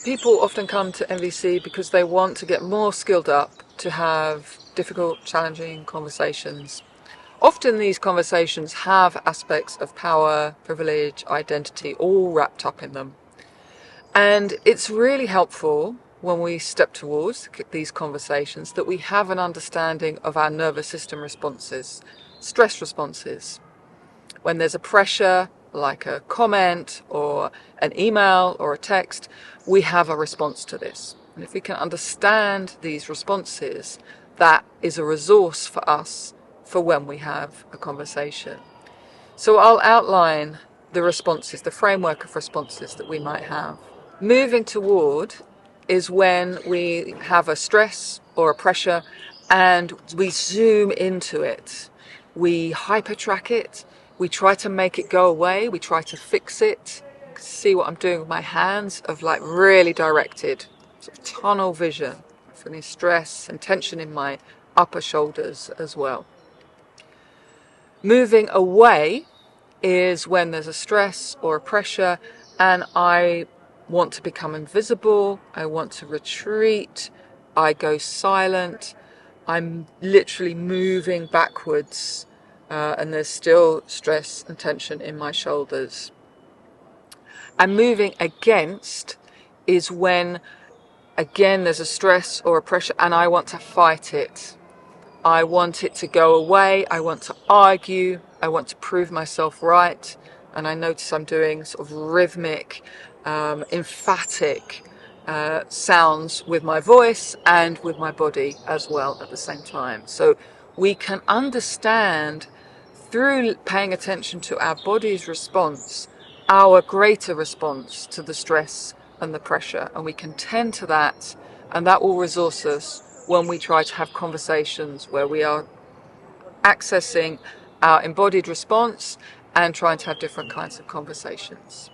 People often come to NVC because they want to get more skilled up to have difficult, challenging conversations. Often these conversations have aspects of power, privilege, identity all wrapped up in them. And it's really helpful when we step towards these conversations that we have an understanding of our nervous system responses, stress responses. When there's a pressure, like a comment or an email or a text, we have a response to this. And if we can understand these responses, that is a resource for us for when we have a conversation. So I'll outline the responses, the framework of responses that we might have. Moving toward is when we have a stress or a pressure and we zoom into it. We hypertrack it. We try to make it go away. We try to fix it. See what I'm doing with my hands of like really directed, sort of tunnel vision, feeling stress and tension in my upper shoulders as well. Moving away is when there's a stress or a pressure and I want to become invisible, I want to retreat, I go silent, I'm literally moving backwards and there's still stress and tension in my shoulders. And moving against is when, again, there's a stress or a pressure and I want to fight it. I want it to go away, I want to argue, I want to prove myself right, and I notice I'm doing sort of rhythmic, emphatic sounds with my voice and with my body as well at the same time. So we can understand through paying attention to our body's response, our greater response to the stress and the pressure, and we can tend to that, and that will resource us when we try to have conversations where we are accessing our embodied response and trying to have different kinds of conversations.